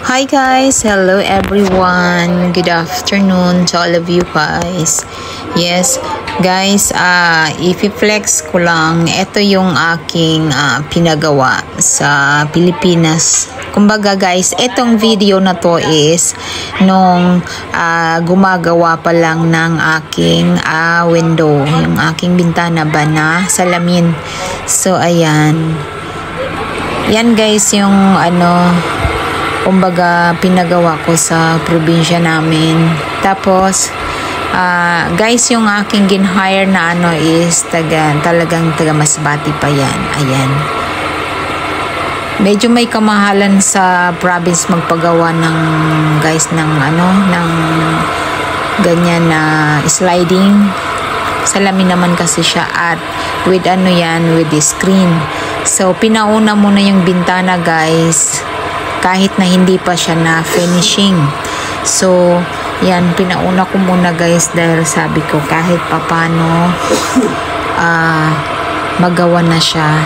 Hi guys, hello everyone. Good afternoon to all of you guys. Yes, guys, i-flex ko lang. Ito yung aking pinagawa sa Pilipinas. Kumbaga guys, itong video na to is nung gumagawa pa lang ng aking window, yung aking bintana ba na salamin. So ayan. Yan guys yung kumbaga pinagawa ko sa probinsya namin. Tapos guys, yung aking gin-hire na is talagang taga Masbate pa yan. Ayan. Medyo may kamahalan sa province magpagawa ng guys ng ng ganyan na sliding. Salamin naman kasi siya at with with the screen. So pinauna muna yung bintana guys, kahit na hindi pa siya na finishing. So yan, pinauna ko muna guys dahil sabi ko kahit papano magawa na siya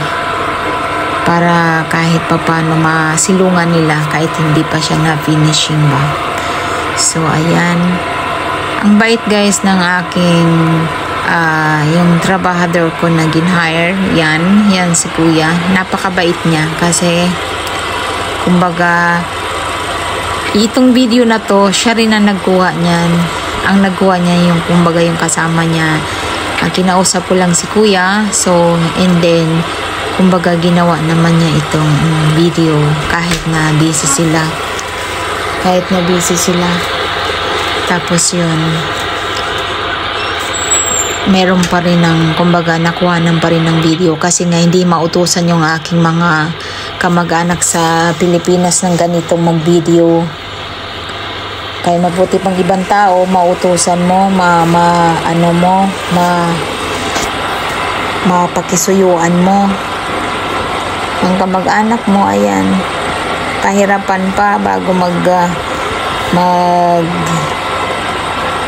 para kahit papano masilungan nila kahit hindi pa siya na finishing ba. So ayan, ang bait guys ng aking yung trabahador ko na gin-hire. Yan si kuya, napakabait niya kasi kumbaga itong video na to siya rin ang nagkuha niyan. Ang nagkuha niya yung kumbaga yung kasama niya. Kinausap ko lang si kuya, so and then kumbaga ginawa naman niya itong video kahit na busy sila. Tapos yun, meron pa rin ng kumbaga nakuhanan pa rin ng video kasi nga hindi mautusan yung aking mga kamag-anak sa Pilipinas ng ganito mag-video. Kaya mabuti pang ibang tao mautusan mo, mapakisuyuan mo. Ang kamag-anak mo, ayan, pahirapan pa bago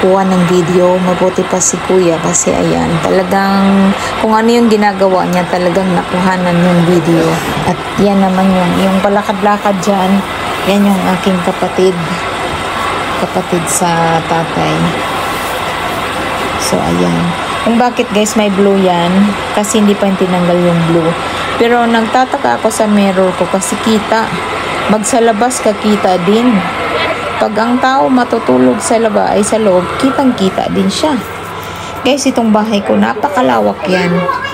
kuha ng video. Mabuti pa si kuya kasi ayan, talagang kung ano yung ginagawa niya talagang nakuhanan yung video. At yan naman yung palakad-lakad dyan, yan yung aking kapatid sa tatay. So ayan, kung bakit guys may blue yan, kasi hindi pa tinanggal yung blue. Pero nagtataka ako sa mirror ko kasi kita magsalabas ka kita din. Pag ang tao matutulog sa loob, kitang-kita din siya. Guys, itong bahay ko, napakalawak yan.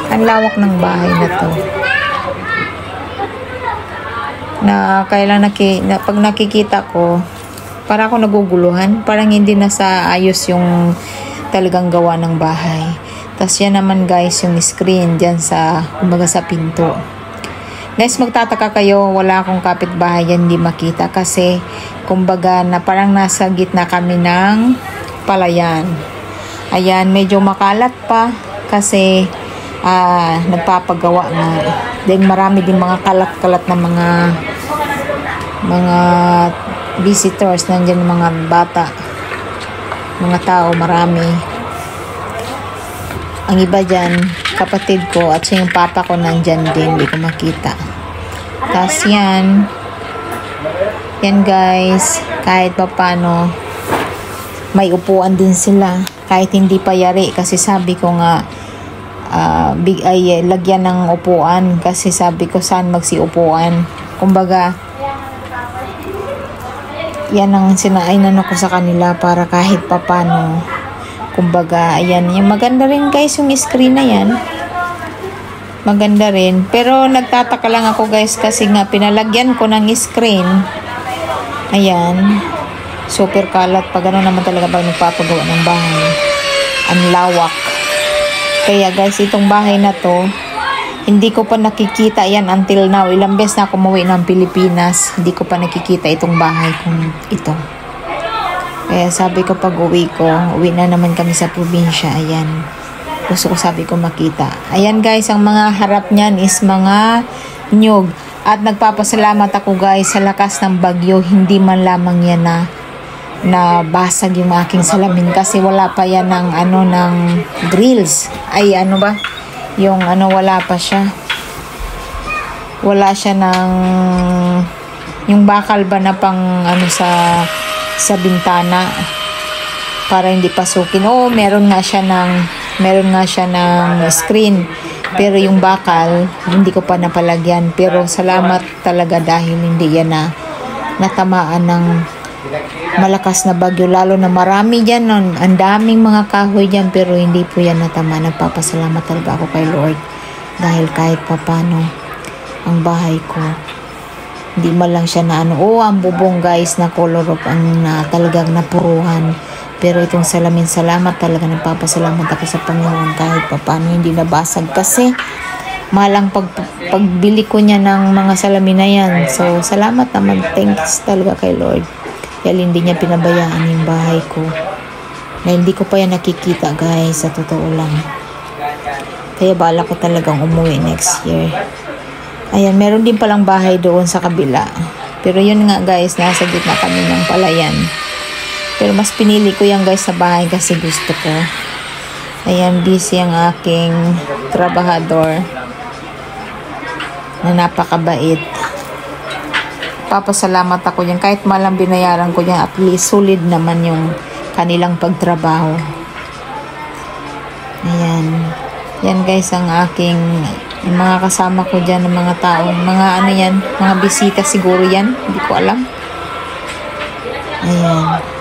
Ang lawak ng bahay na to. Pag nakikita ko, para ako naguguluhan. Parang hindi na sa ayos yung talagang gawa ng bahay. Tapos yan naman guys, yung screen dyan kumbaga sa pinto. Guys, magtataka kayo, wala akong kapitbahay yan, hindi makita kasi kumbaga na parang nasa gitna kami ng palayan. Ayan, medyo makalat pa kasi nagpapagawa nga. Then marami din mga kalat-kalat na mga visitors, nandiyan mga bata, mga tao, marami. Ang iba dyan, kapatid ko at yung papa ko nandyan din, hindi ko makita. Tapos yan guys, kahit pa paano may upuan din sila kahit hindi pa yari kasi sabi ko nga lagyan ng upuan kasi sabi ko saan magsiupuan. Kumbaga yan ang sinainan ko sa kanila para kahit pa paano kumbaga ayan, yung maganda rin guys yung screen na yan, maganda rin. Pero nagtataka lang ako guys kasi nga pinalagyan ko ng screen. Ayan, super kalat. Pag gano'n naman talaga pag nagpapagawa ng bahay, ang lawak. Kaya guys, itong bahay na to hindi ko pa nakikita yan until now. Ilang beses na ako umuwi ng Pilipinas, hindi ko pa nakikita itong bahay kong ito. Kaya sabi ko pag uwi na naman kami sa probinsya. Ayan, gusto ko sabi ko makita. Ayan guys, ang mga harap niyan is mga nyug. At nagpapasalamat ako guys sa lakas ng bagyo, hindi man lamang yan na basag yung aking salamin kasi wala pa yan ng ng grills. Ay wala pa siya. Wala siya ng yung bakal ba na pang ano sa bintana para hindi pasukin. Oo, meron nga siya ng screen. Pero yung bakal, hindi ko pa napalagyan. Pero salamat talaga dahil hindi yan natamaan ng malakas na bagyo. Lalo na marami dyan nun. Ang daming mga kahoy dyan pero hindi po yan natama. Nagpapasalamat talaga ako kay Lord. Dahil kahit papano, ang bahay ko, hindi man lang siya na ang bubong guys na color of ang talagang napuruhan. Pero itong salamin, salamat talaga, nagpapasalamat ako sa Panginoon kahit paano hindi nabasag kasi malang pagbili ko niya ng mga salamin na yan. So, salamat naman. Thanks talaga kay Lord. Dahil hindi niya pinabayaan yung bahay ko. Na hindi ko pa yan nakikita guys, sa totoo lang. Kaya bala ko talagang umuwi next year. Ayan, meron din palang bahay doon sa kabila. Pero yun nga guys, nasa gitna kami ng palayan. Pero mas pinili ko yan guys sa bahay kasi gusto ko. Ayan, busy ang aking trabahador na napakabait. Papasalamat ako yan. Kahit malang binayaran ko yan, at least solid naman yung kanilang pagtrabaho. Ayan. Yan guys ang aking mga kasama ko dyan ng mga tao. Mga ano yan, mga bisita siguro yan. Hindi ko alam. Ayan.